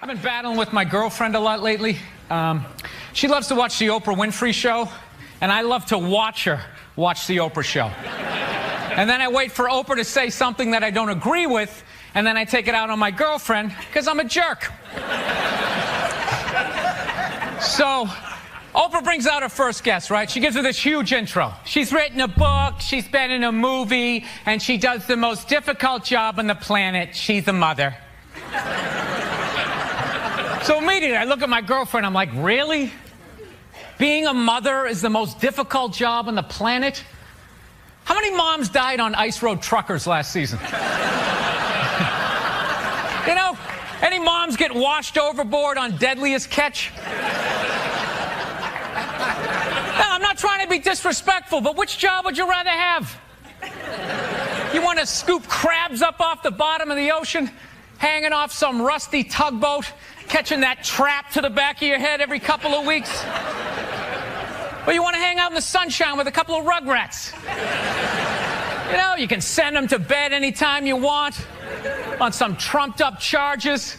I've been battling with my girlfriend a lot lately. She loves to watch the Oprah Winfrey Show, and I love to watch her watch the Oprah Show. And then I wait for Oprah to say something that I don't agree with, and then I take it out on my girlfriend because I'm a jerk. So Oprah brings out her first guest, right? She gives her this huge intro. She's written a book, she's been in a movie, and she does the most difficult job on the planet. She's a mother. So immediately I look at my girlfriend, I'm like, really? Being a mother is the most difficult job on the planet? How many moms died on ice road truckers last season? You know, any moms get washed overboard on Deadliest Catch? Now, I'm not trying to be disrespectful, but which job would you rather have? You want to scoop crabs up off the bottom of the ocean, hanging off some rusty tugboat, catching that trap to the back of your head every couple of weeks? Or you want to hang out in the sunshine with a couple of rugrats? You know, you can send them to bed anytime you want on some trumped up charges.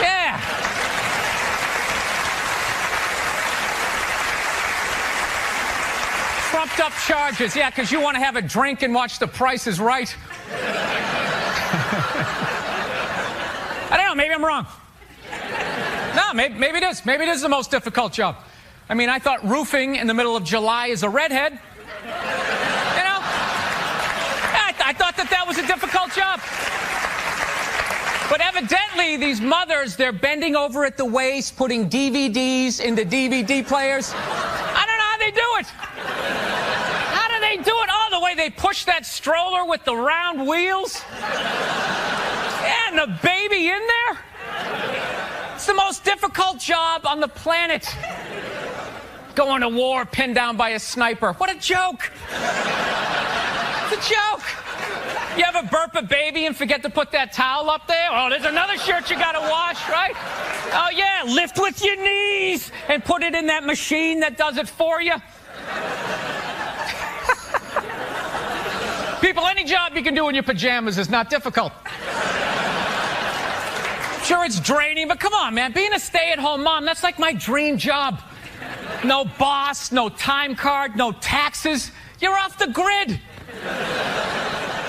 Yeah. Trumped up charges, yeah, because you want to have a drink and watch The Price is Right. I don't know, maybe I'm wrong. No, maybe it is. Maybe it is the most difficult job. I mean, I thought roofing in the middle of July is a redhead. You know? I thought that was a difficult job. But evidently, these mothers, they're bending over at the waist, putting DVDs into DVD players. I don't know how they do it. How do they do it? Oh, the way they push that stroller with the round wheels. Yeah, and the baby in there. It's the most difficult job on the planet. Going to war pinned down by a sniper. What a joke. It's a joke. You ever burp a baby and forget to put that towel up there? Oh, there's another shirt you gotta wash, right? Oh yeah, lift with your knees and put it in that machine that does it for you. People, any job you can do in your pajamas is not difficult. Sure, it's draining, but come on, man. Being a stay-at-home mom, that's like my dream job. No boss, no time card, no taxes. You're off the grid.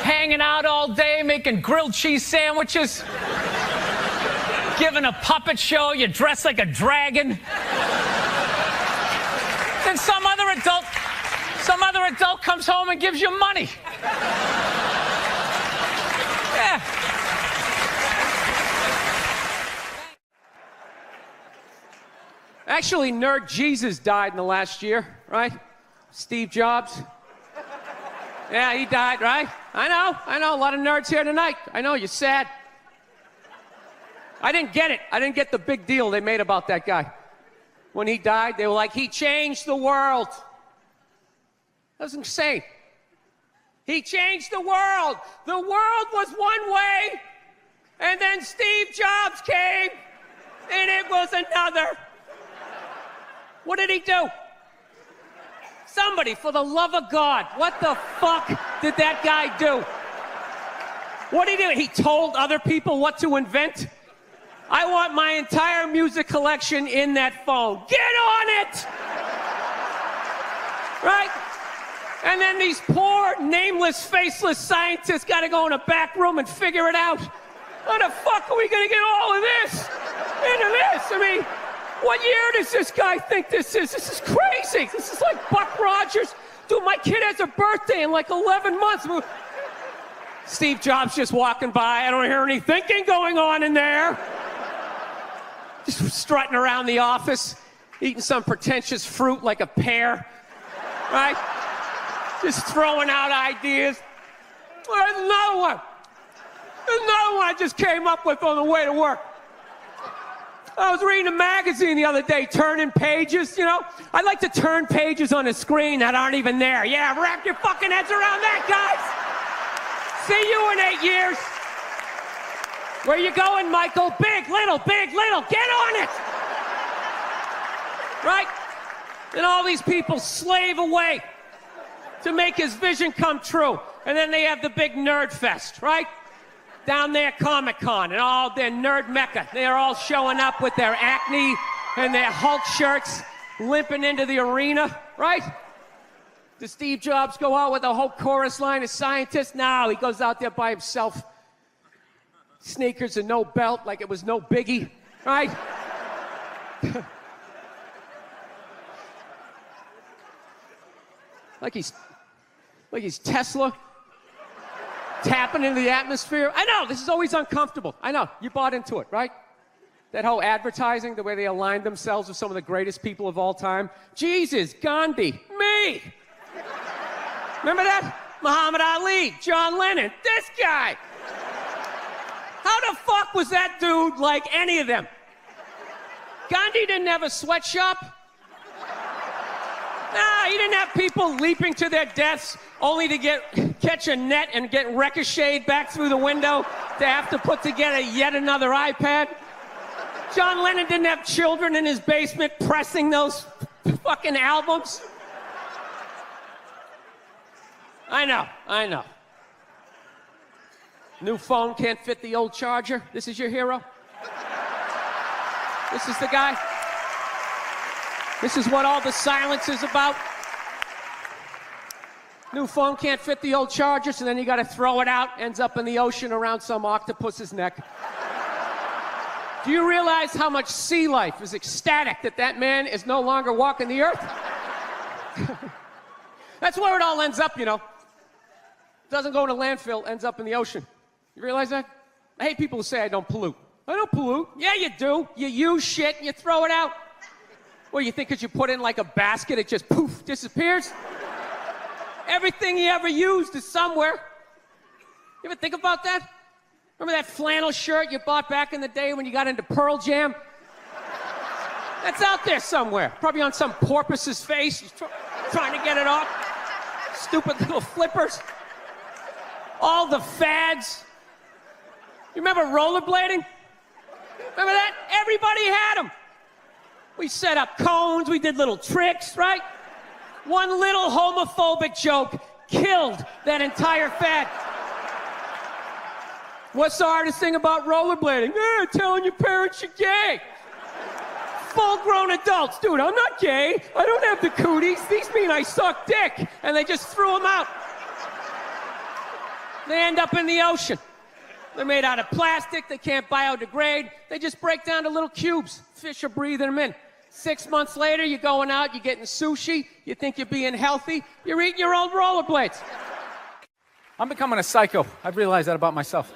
Hanging out all day, making grilled cheese sandwiches. Giving a puppet show, you dress like a dragon. Then some other adult comes home and gives you money. Yeah. Actually, Nerd Jesus died in the last year, right? Steve Jobs. Yeah, he died, right? I know, a lot of nerds here tonight. I know, you're sad. I didn't get it. I didn't get the big deal they made about that guy. When he died, they were like, he changed the world. That was insane. He changed the world. The world was one way, and then Steve Jobs came, and it was another. What did he do? Somebody, for the love of God, what the fuck did that guy do? What did he do? He told other people what to invent? I want my entire music collection in that phone. Get on it! Right? And then these poor, nameless, faceless scientists got to go in a back room and figure it out. How the fuck are we going to get all of this into this? I mean, what year does this guy think this is? This is crazy. This is like Buck Rogers. Dude, my kid has a birthday in like 11 months. Steve Jobs just walking by. I don't hear any thinking going on in there. Just strutting around the office, eating some pretentious fruit like a pear. Right? Just throwing out ideas. There's another one. There's another one I just came up with on the way to work. I was reading a magazine the other day, turning pages, you know? I like to turn pages on a screen that aren't even there. Yeah, wrap your fucking heads around that, guys. See you in 8 years. Where you going, Michael? Big, little, get on it. Right? And all these people slave away to make his vision come true. And then they have the big nerd fest, right? down there Comic-Con and all their nerd mecca. They're all showing up with their Acne and their Hulk shirts, limping into the arena, right? Does Steve Jobs go out with a whole chorus line of scientists? No, he goes out there by himself. Sneakers and no belt, like it was no biggie, right? like he's Tesla. Tapping into the atmosphere. I know, this is always uncomfortable. I know, you bought into it, right? That whole advertising, the way they aligned themselves with some of the greatest people of all time. Jesus, Gandhi, me. Remember that? Muhammad Ali, John Lennon, this guy. How the fuck was that dude like any of them? Gandhi didn't have a sweatshop. Nah, he didn't have people leaping to their deaths only to catch a net and get ricocheted back through the window to have to put together yet another iPad. John Lennon didn't have children in his basement pressing those fucking albums. I know. New phone can't fit the old charger. This is your hero? This is the guy? This is what all the silence is about? New phone can't fit the old charger, so then you gotta throw it out, ends up in the ocean around some octopus's neck. Do you realize how much sea life is ecstatic that man is no longer walking the earth? That's where it all ends up, you know. Doesn't go in a landfill, ends up in the ocean. You realize that? I hate people who say I don't pollute. I don't pollute. Yeah, you do. You use shit and you throw it out. Well, you think because you put it in like a basket, it just poof, disappears? Everything you ever used is somewhere. You ever think about that? Remember that flannel shirt you bought back in the day when you got into Pearl Jam? That's out there somewhere. Probably on some porpoise's face. He's trying to get it off. Stupid little flippers. All the fads. You remember rollerblading? Remember that? Everybody had them. We set up cones, we did little tricks, right? One little homophobic joke killed that entire fad. What's the hardest thing about rollerblading? Telling your parents you're gay. Full-grown adults. Dude, I'm not gay. I don't have the cooties. These mean I suck dick. And they just threw them out. They end up in the ocean. They're made out of plastic. They can't biodegrade. They just break down to little cubes. Fish are breathing them in. 6 months later, you're going out, you're getting sushi, you think you're being healthy, you're eating your old rollerblades. I'm becoming a psycho. I've realized that about myself.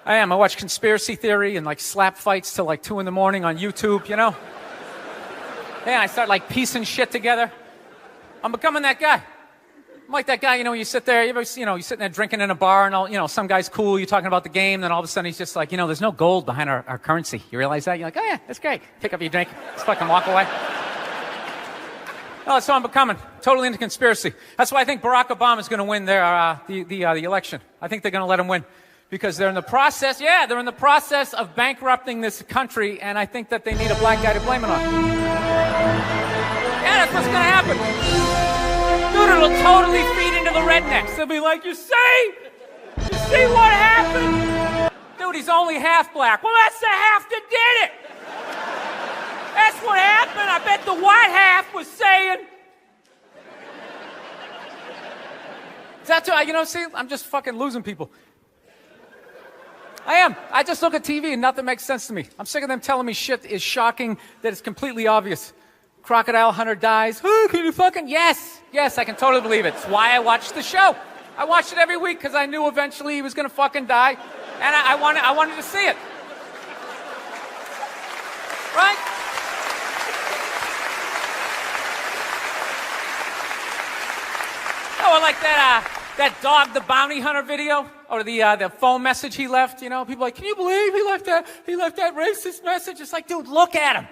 I am. I watch conspiracy theory and like slap fights till like 2 in the morning on YouTube, you know? Yeah, I start like piecing shit together. I'm becoming that guy. I'm like that guy, you know, you sit there, you're sitting there drinking in a bar and all, you know, some guy's cool, you're talking about the game, then all of a sudden he's just like, you know, there's no gold behind our currency. You realize that? You're like, oh yeah, that's great. Pick up your drink, just fucking walk away. No, that's what I'm becoming. Totally into conspiracy. That's why I think Barack Obama is going to win the election. I think they're going to let him win. Because they're in the process of bankrupting this country, and I think that they need a black guy to blame it on. Yeah, that's what's going to happen. Dude, it'll totally feed into the rednecks. They'll be like, you see what happened? Dude, he's only half black. Well, that's the half that did it. That's what happened. I bet the white half was saying. That's why, you know, see, I'm just fucking losing people. I am. I just look at TV and nothing makes sense to me. I'm sick of them telling me shit is shocking, that it's completely obvious. Crocodile Hunter dies. Oh, can you fucking... Yes, I can totally believe it. It's why I watched the show. I watched it every week because I knew eventually he was going to fucking die. And I wanted to see it. Right? Oh, I like that Dog the Bounty Hunter video, or the phone message he left, you know? People are like, can you believe he left that racist message? It's like, dude, look at him.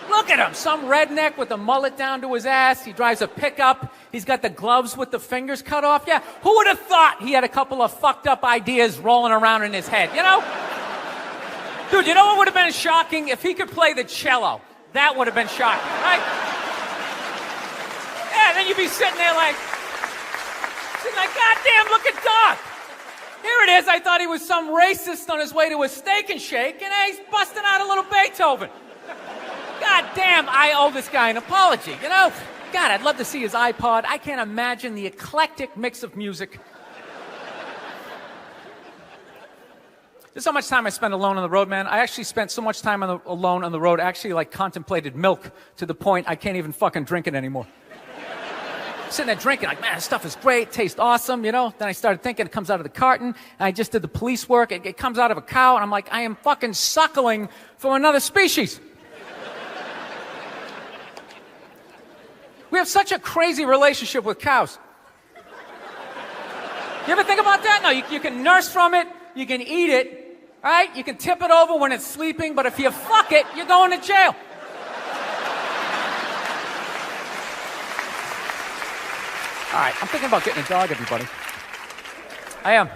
Look at him. Some redneck with a mullet down to his ass. He drives a pickup. He's got the gloves with the fingers cut off. Yeah, who would have thought he had a couple of fucked up ideas rolling around in his head, you know? Dude, you know what would have been shocking? If he could play the cello. That would have been shocking, right? Yeah, then you'd be sitting there like, goddamn, look at Doc. Here it is. I thought he was some racist on his way to a Steak and Shake, and he's busting out a little Beethoven. God damn, I owe this guy an apology, you know? God, I'd love to see his iPod. I can't imagine the eclectic mix of music. There's so much time I spend alone on the road, man. I actually spent so much time alone on the road, I actually like contemplated milk to the point I can't even fucking drink it anymore. I'm sitting there drinking, like, man, this stuff is great, tastes awesome, you know? Then I started thinking it comes out of the carton, and I just did the police work. It comes out of a cow, and I'm like, I am fucking suckling from another species. We have such a crazy relationship with cows. You ever think about that? No, you can nurse from it, you can eat it, right? You can tip it over when it's sleeping, but if you fuck it, you're going to jail. All right, I'm thinking about getting a dog, everybody. I am.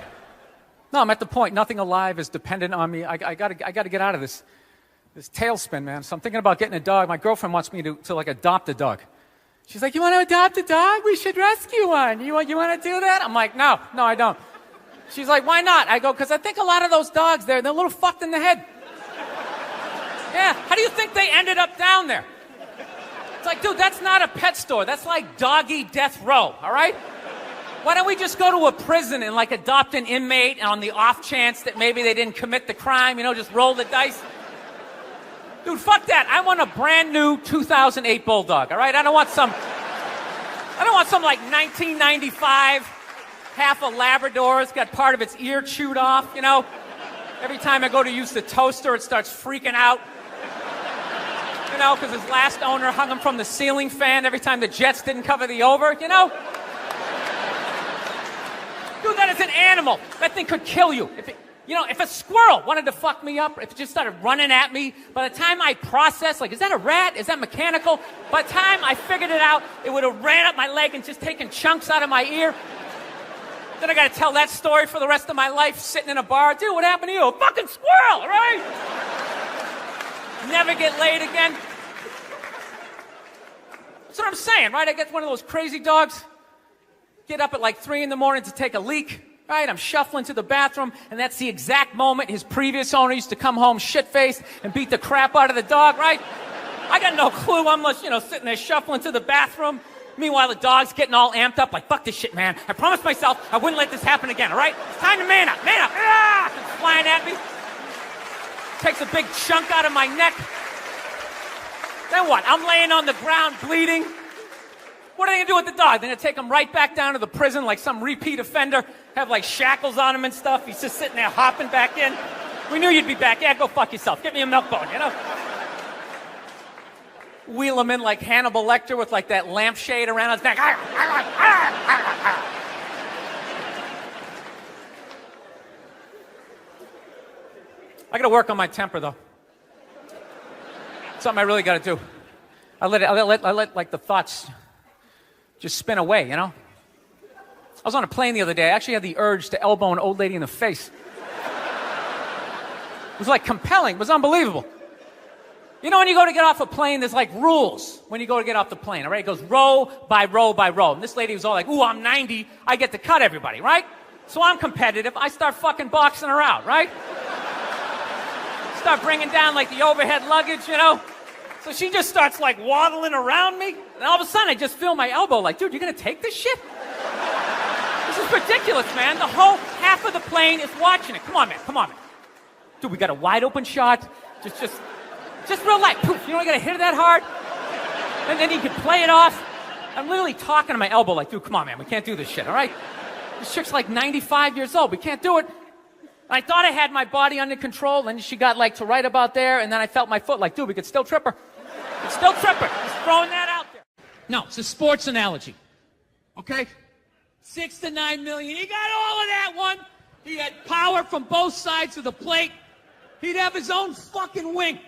No, I'm at the point. Nothing alive is dependent on me. I gotta get out of this tailspin, man. So I'm thinking about getting a dog. My girlfriend wants me to like adopt a dog. She's like, you want to adopt a dog? We should rescue one. You want to do that? I'm like, no, I don't. She's like, why not? I go, because I think a lot of those dogs they're a little fucked in the head. Yeah, how do you think they ended up down there? It's like, dude, that's not a pet store. That's like doggy death row, all right? Why don't we just go to a prison and like adopt an inmate on the off chance that maybe they didn't commit the crime, you know, just roll the dice? Dude, fuck that. I want a brand new 2008 Bulldog, all right? I don't want some like 1995, half a Labrador. It's got part of its ear chewed off, you know? Every time I go to use the toaster, it starts freaking out. You know, because his last owner hung him from the ceiling fan every time the Jets didn't cover the over, you know? Dude, that is an animal. That thing could kill you. If a squirrel wanted to fuck me up, if it just started running at me, by the time I processed, like, is that a rat? Is that mechanical? By the time I figured it out, it would have ran up my leg and just taken chunks out of my ear. Then I got to tell that story for the rest of my life, sitting in a bar. Dude, what happened to you? A fucking squirrel, all right? Never get laid again. That's what I'm saying, right? I get one of those crazy dogs, get up at like 3 in the morning to take a leak. Right, I'm shuffling to the bathroom, and that's the exact moment his previous owner used to come home shit-faced and beat the crap out of the dog, right? I got no clue. I'm just, sitting there shuffling to the bathroom. Meanwhile, the dog's getting all amped up, like, fuck this shit, man. I promised myself I wouldn't let this happen again, all right? It's time to man up, man up. Ah! It's flying at me. Takes a big chunk out of my neck. Then what? I'm laying on the ground bleeding. What are they going to do with the dog? They're going to take him right back down to the prison like some repeat offender, have like shackles on him and stuff. He's just sitting there hopping back in. We knew you'd be back. Yeah, go fuck yourself. Get me a milk bone, you know? Wheel him in like Hannibal Lecter with like that lampshade around his neck. I got to work on my temper, though. Something I really got to do. I let like the thoughts just spin away, you know? I was on a plane the other day. I actually had the urge to elbow an old lady in the face. It was like compelling. It was unbelievable. You know, when you go to get off a plane, there's like rules when you go to get off the plane, all right? It goes row by row by row. And this lady was all like, ooh, I'm 90. I get to cut everybody, right? So I'm competitive. I start fucking boxing her out, right? Start bringing down like the overhead luggage, you know? So she just starts like waddling around me. And all of a sudden I just feel my elbow like, dude, you're going to take this shit? This is ridiculous, man. The whole half of the plane is watching it. Come on, man. Come on, man. Dude, we got a wide open shot. Just real light. Poof. You don't got to hit it that hard. And then you can play it off. I'm literally talking to my elbow like, dude, come on, man. We can't do this shit, all right? This chick's like 95 years old. We can't do it. I thought I had my body under control, and she got like to right about there, and then I felt my foot like, dude, we could still trip her. It's still trip her. Just throwing that out there. No, it's a sports analogy. Okay? 6 to 9 million. He got all of that one. He had power from both sides of the plate. He'd have his own fucking wing.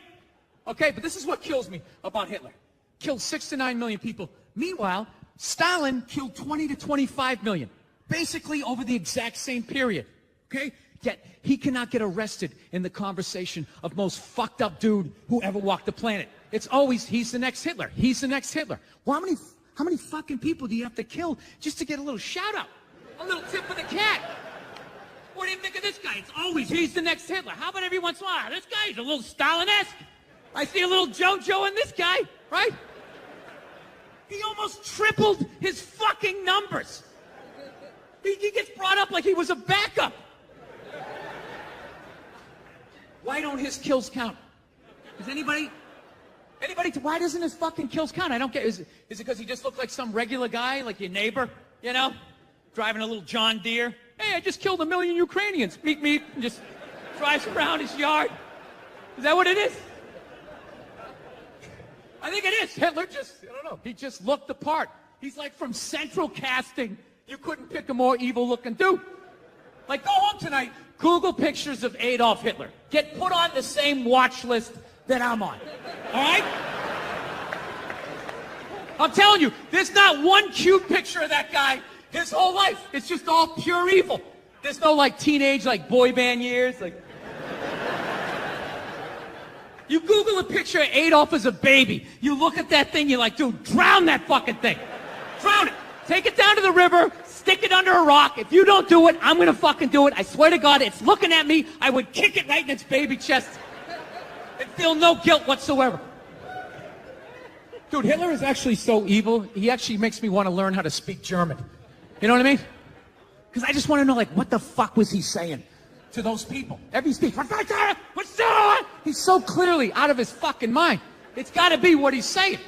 Okay, but this is what kills me about Hitler. Killed 6 to 9 million people. Meanwhile, Stalin killed 20 to 25 million. Basically over the exact same period. Okay? Yet he cannot get arrested in the conversation of most fucked up dude who ever walked the planet. It's always, he's the next Hitler. He's the next Hitler. Well, how many fucking people do you have to kill just to get a little shout out? A little tip of the cat. What do you think of this guy? It's always, he's the next Hitler. How about every once in a while? This guy's a little Stalin-esque. I see a little JoJo in this guy, right? He almost tripled his fucking numbers. He gets brought up like he was a backup. Why don't his kills count? Does anybody, why doesn't his fucking kills count? I don't get, is it because he just looked like some regular guy, like your neighbor, you know? Driving a little John Deere. Hey, I just killed 1 million Ukrainians. Meet me, and just drives around his yard. Is that what it is? I think it is. Hitler just, I don't know, he just looked the part. He's like from central casting. You couldn't pick a more evil-looking dude. Like, go home tonight, Google pictures of Adolf Hitler. Get put on the same watch list that I'm on. All right? I'm telling you, there's not one cute picture of that guy his whole life. It's just all pure evil. There's no, like, teenage, like, boy band years, like... You Google a picture of Adolf as a baby. You look at that thing, you're like, dude, drown that fucking thing. Drown it. Take it down to the river, stick it under a rock. If you don't do it, I'm gonna fucking do it. I swear to God, it's looking at me. I would kick it right in its baby chest and feel no guilt whatsoever. Dude, Hitler is actually so evil, he actually makes me want to learn how to speak German. You know what I mean? Because I just want to know, like, what the fuck was he saying to those people? Every speech, what's that? He's so clearly out of his fucking mind. It's got to be what he's saying.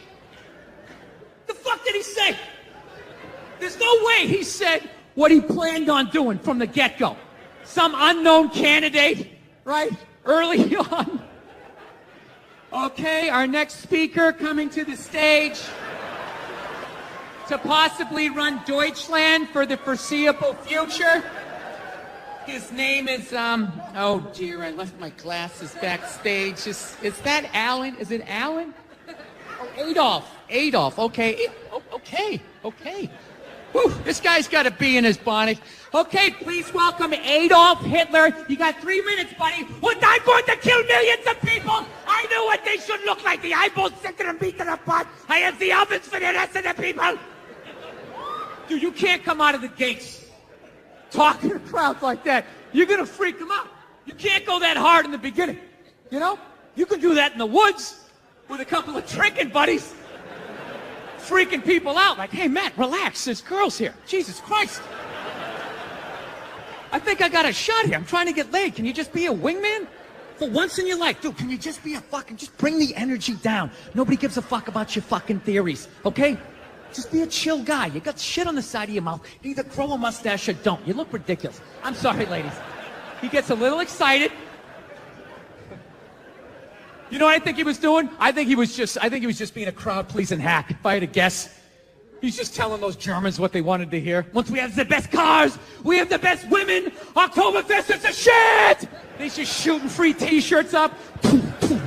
The fuck did he say? There's no way he said what he planned on doing from the get-go. Some unknown candidate, right? Early on. Okay, our next speaker coming to the stage to possibly run Deutschland for the foreseeable future. His name is, oh dear, I left my glasses backstage. Is that Alan? Is it Alan? Oh, Adolf. Adolf, okay. Okay. Whew, this guy's got a bee in his bonnet. Okay, please welcome Adolf Hitler. You got 3 minutes, buddy. What I'm going to kill millions of people. I know what they should look like. The eyeballs sitting and beating apart. I have the ovens for the rest of the people. Dude, you can't come out of the gates talking to crowds like that. You're going to freak them out. You can't go that hard in the beginning. You know? You can do that in the woods with a couple of drinking buddies. Freaking people out. Like, hey, Matt, relax. There's girls here. Jesus Christ. I think I got a shot here. I'm trying to get laid. Can you just be a wingman? For once in your life, dude, can you just be a fucking... Just bring the energy down. Nobody gives a fuck about your fucking theories, okay? Just be a chill guy. You got shit on the side of your mouth. You either grow a mustache or don't. You look ridiculous. I'm sorry, ladies. He gets a little excited. You know what I think he was doing? I think he was just being a crowd-pleasing hack, if I had to guess. He's just telling those Germans what they wanted to hear. Once we have the best cars, we have the best women. Oktoberfest is a shit! And he's just shooting free T-shirts up. Fucking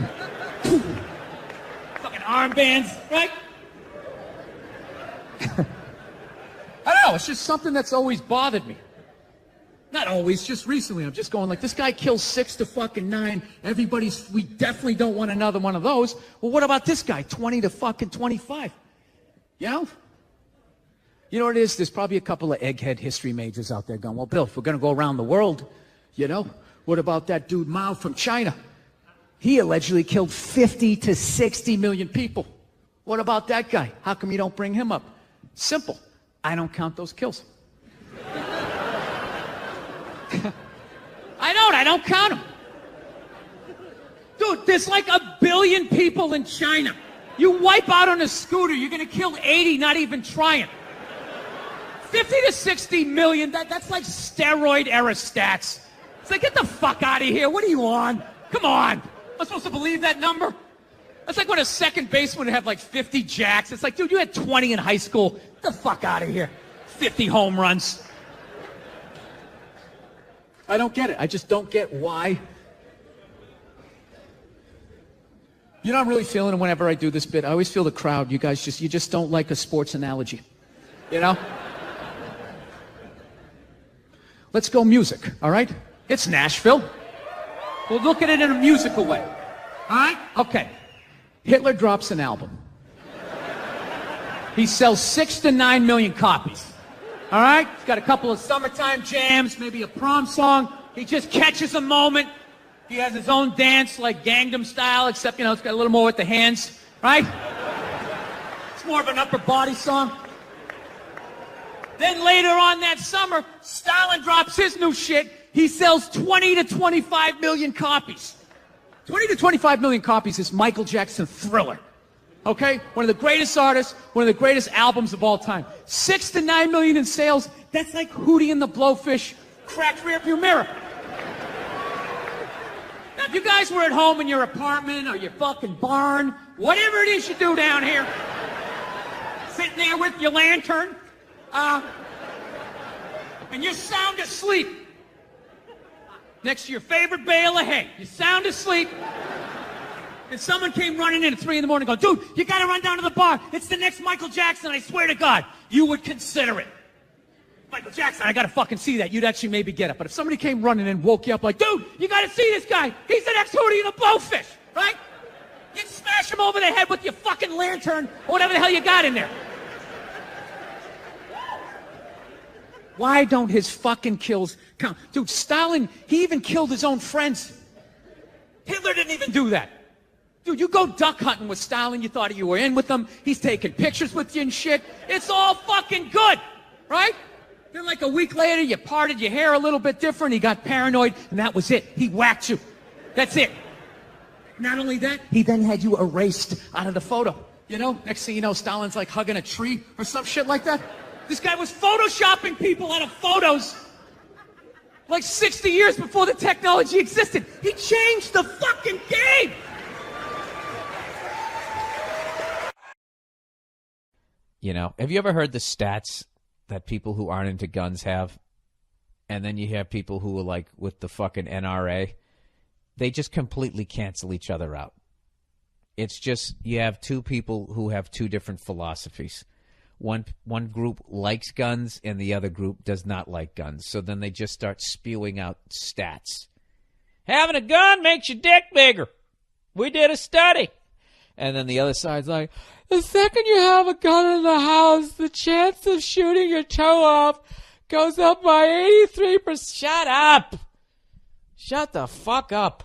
armbands, right? I don't know, it's just something that's always bothered me. Not always, just recently. I'm just going like, this guy kills 6 to fucking 9. We definitely don't want another one of those. Well, what about this guy? 20 to fucking 25. You know? You know what it is? There's probably a couple of egghead history majors out there going, well, Bill, if we're going to go around the world, you know, what about that dude Mao from China? He allegedly killed 50 to 60 million people. What about that guy? How come you don't bring him up? Simple. I don't count those kills. I don't count them. Dude, there's like 1 billion people in China. You wipe out on a scooter, you're gonna kill 80, not even trying. 50 to 60 million, that's like steroid era stats. It's like, get the fuck out of here. What are you on? Come on. Am I supposed to believe that number? That's like when a second baseman would have like 50 jacks. It's like, dude, you had 20 in high school. Get the fuck out of here. 50 home runs. I don't get it. I just don't get why. You know, I'm really feeling it whenever I do this bit. I always feel the crowd. You guys you just don't like a sports analogy. You know? Let's go music, all right? It's Nashville. We'll look at it in a musical way. All right? Okay. Hitler drops an album. He sells 6 to 9 million copies. All right? He's got a couple of summertime jams, maybe a prom song. He just catches a moment. He has his own dance like Gangnam Style, except, it's got a little more with the hands, right? It's more of an upper body song. Then later on that summer, Stalin drops his new shit. He sells 20 to 25 million copies. 20 to 25 million copies is Michael Jackson Thriller. Okay? One of the greatest artists, one of the greatest albums of all time. 6 to 9 million in sales. That's like Hootie and the Blowfish, cracked rearview mirror. Now, if you guys were at home in your apartment or your fucking barn, whatever it is you do down here, sitting there with your lantern, and you're sound asleep next to your favorite bale of hay. You're sound asleep. And someone came running in at 3 in the morning going, dude, you got to run down to the bar. It's the next Michael Jackson, I swear to God. You would consider it. Michael Jackson, I got to fucking see that. You'd actually maybe get up. But if somebody came running in and woke you up like, dude, you got to see this guy. He's the next Hootie and the Blowfish, right? You'd smash him over the head with your fucking lantern or whatever the hell you got in there. Why don't his fucking kills count? Dude, Stalin, he even killed his own friends. Hitler didn't even do that. Dude, you go duck hunting with Stalin, you thought you were in with him. He's taking pictures with you and shit. It's all fucking good, right? Then like a week later, you parted your hair a little bit different. He got paranoid, and that was it. He whacked you. That's it. Not only that, he then had you erased out of the photo. Next thing you know, Stalin's like hugging a tree or some shit like that. This guy was photoshopping people out of photos like 60 years before the technology existed. He changed the fucking game. Have you ever heard the stats that people who aren't into guns have? And then you have people who are like with the fucking NRA. They just completely cancel each other out. It's just you have two people who have two different philosophies. One group likes guns and the other group does not like guns. So then they just start spewing out stats. Having a gun makes your dick bigger. We did a study. And then the other side's like, the second you have a gun in the house, the chance of shooting your toe off goes up by 83%. Shut up. Shut the fuck up.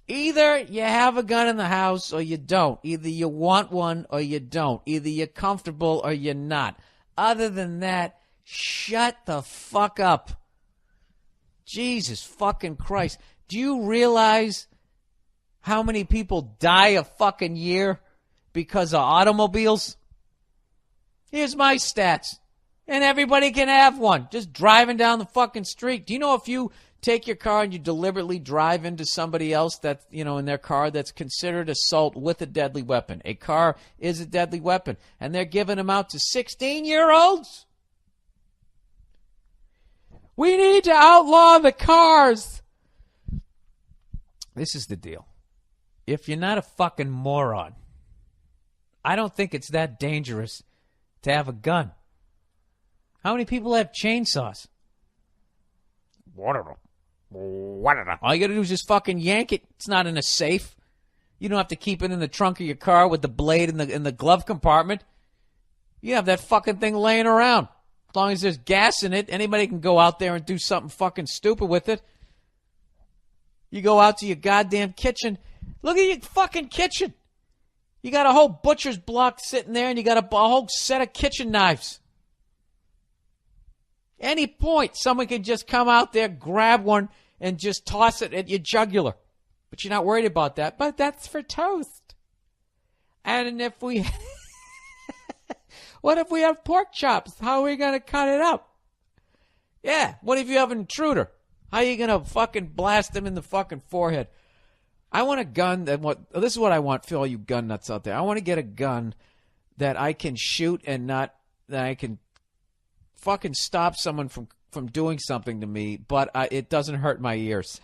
Either you have a gun in the house or you don't. Either you want one or you don't. Either you're comfortable or you're not. Other than that, shut the fuck up. Jesus fucking Christ. Do you realize how many people die a fucking year because of automobiles? Here's my stats. And everybody can have one. Just driving down the fucking street. Do you know if you take your car and you deliberately drive into somebody else that, in their car, that's considered assault with a deadly weapon? A car is a deadly weapon. And they're giving them out to 16-year-olds. We need to outlaw the cars. This is the deal. If you're not a fucking moron, I don't think it's that dangerous to have a gun. How many people have chainsaws? All you gotta do is just fucking yank it. It's not in a safe. You don't have to keep it in the trunk of your car with the blade in the glove compartment. You have that fucking thing laying around. As long as there's gas in it, anybody can go out there and do something fucking stupid with it. You go out to your goddamn kitchen. Look at your fucking kitchen. You got a whole butcher's block sitting there, and you got a whole set of kitchen knives. Any point, someone can just come out there, grab one, and just toss it at your jugular. But you're not worried about that. But that's for toast. And if we... What if we have pork chops? How are we going to cut it up? Yeah, what if you have an intruder? How are you going to fucking blast them in the fucking forehead? I want a gun that this is what I want for all you gun nuts out there. I want to get a gun that I can shoot and not that I can fucking stop someone from doing something to me, but it doesn't hurt my ears.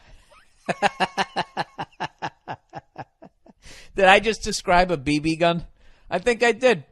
Did I just describe a BB gun? I think I did.